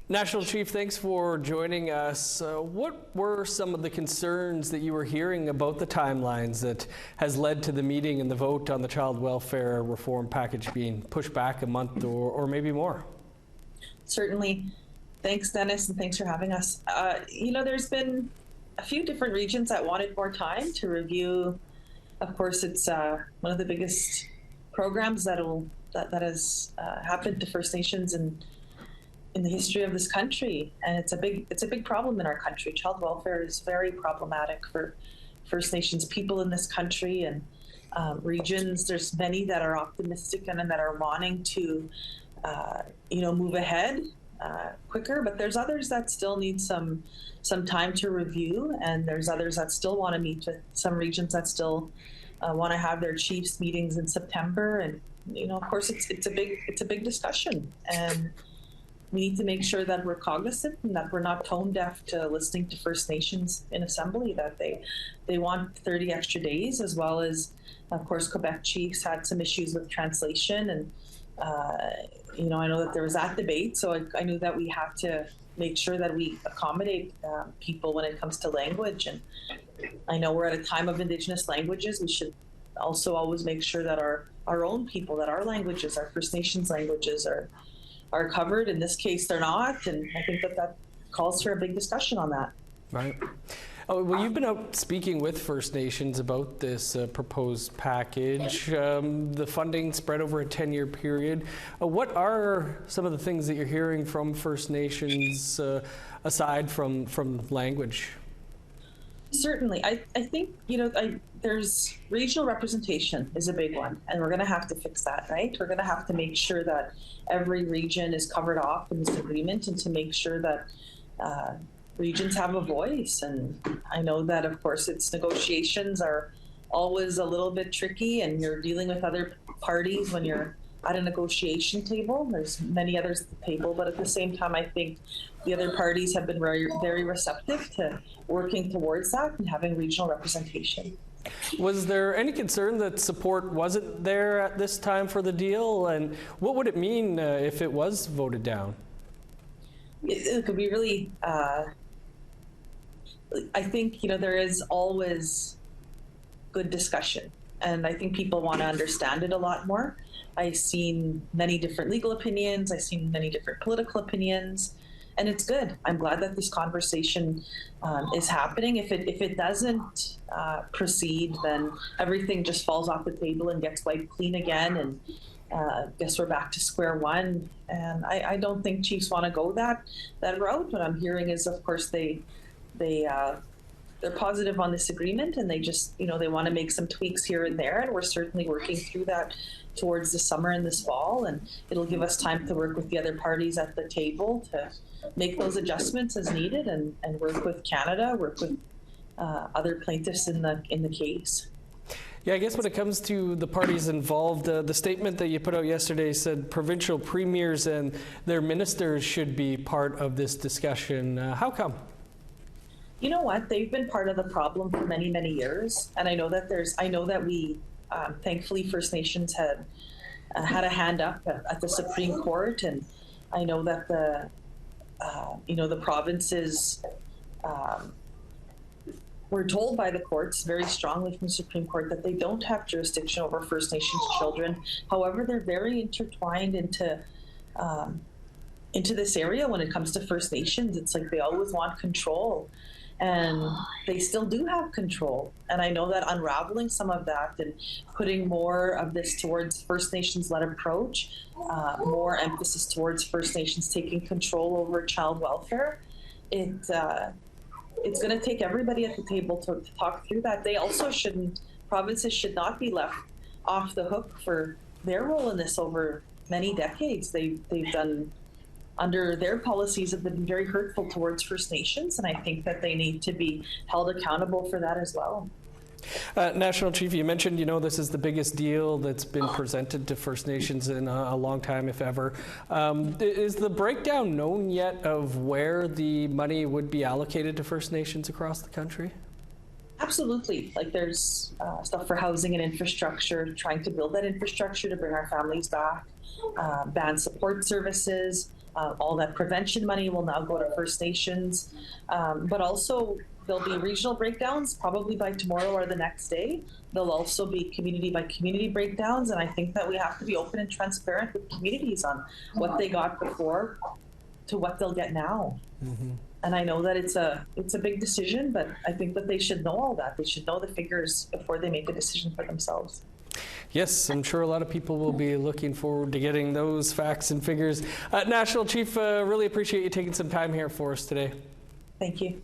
National Chief, thanks for joining us. What were some of the concerns that you were hearing about the timelines that has led to the meeting and the vote on the child welfare reform package being pushed back a month or maybe more? Certainly. Thanks, Dennis, and thanks for having us. There's been a few different regions that wanted more time to review. Of course, it's one of the biggest programs that has happened to First Nations in the history of this country, and it's a big problem in our country. Child welfare is very problematic for First Nations people in this country and regions. There's many that are optimistic and that are wanting to move ahead quicker, but there's others that still need some time to review, and there's others that still want to meet with some regions that still want to have their chiefs meetings in September. And of course, it's a big discussion, and we need to make sure that we're cognizant and that we're not tone deaf to listening to First Nations in Assembly, that they want 30 extra days, as well as, of course, Quebec chiefs had some issues with translation. And, I know that there was that debate, so I knew that we have to make sure that we accommodate people when it comes to language. And I know we're at a time of Indigenous languages. We should also always make sure that our own people, that our languages, our First Nations languages are covered. In this case, they're not, and I think that calls for a big discussion on that. Right. Oh, well, you've been out speaking with First Nations about this proposed package, the funding spread over a 10-year period. What are some of the things that you're hearing from First Nations aside from language? Certainly. I think, there's regional representation is a big one, and we're going to have to fix that, right? We're going to have to make sure that every region is covered off in this agreement, and to make sure that regions have a voice. And I know that, of course, negotiations are always a little bit tricky, and you're dealing with other parties when you're at a negotiation table. There's many others at the table, but at the same time, I think the other parties have been very, very receptive to working towards that and having regional representation. Was there any concern that support wasn't there at this time for the deal, and what would it mean if it was voted down? It could be really, I think, there is always good discussion, and I think people want to understand it a lot more. I've seen many different legal opinions. I've seen many different political opinions, and it's good. I'm glad that this conversation is happening. If it doesn't proceed, then everything just falls off the table and gets wiped clean again, and guess we're back to square one. And I don't think chiefs want to go that route. What I'm hearing is, of course, they're positive on this agreement, and they just, they want to make some tweaks here and there, and we're certainly working through that towards the summer and this fall, and it'll give us time to work with the other parties at the table to make those adjustments as needed, and work with Canada, work with other plaintiffs in the case. Yeah, I guess when it comes to the parties involved, the statement that you put out yesterday said provincial premiers and their ministers should be part of this discussion. How come? You know what? They've been part of the problem for many, many years, and I know that we, thankfully, First Nations had a hand up at the Supreme Court, and I know that the provinces were told by the courts very strongly from the Supreme Court that they don't have jurisdiction over First Nations children. However, they're very intertwined into this area when it comes to First Nations. It's like they always want control, and they still do have control. And I know that unraveling some of that and putting more of this towards First Nations-led approach, more emphasis towards First Nations taking control over child welfare, it's going to take everybody at the table to talk through that. They also provinces should not be left off the hook for their role in this over many decades. They've done, under their policies, have been very hurtful towards First Nations, and I think that they need to be held accountable for that as well. National Chief, you mentioned, this is the biggest deal that's been presented to First Nations in a long time, if ever. Is the breakdown known yet of where the money would be allocated to First Nations across the country? Absolutely. Like there's stuff for housing and infrastructure, trying to build that infrastructure to bring our families back, band support services, All that prevention money will now go to First Nations, but also there'll be regional breakdowns probably by tomorrow or the next day. There'll also be community by community breakdowns, and I think that we have to be open and transparent with communities on what they got before to what they'll get now. And I know that it's a big decision, but I think that they should know all that. They should know the figures before they make a decision for themselves. Yes, I'm sure a lot of people will be looking forward to getting those facts and figures. National Chief, really appreciate you taking some time here for us today. Thank you.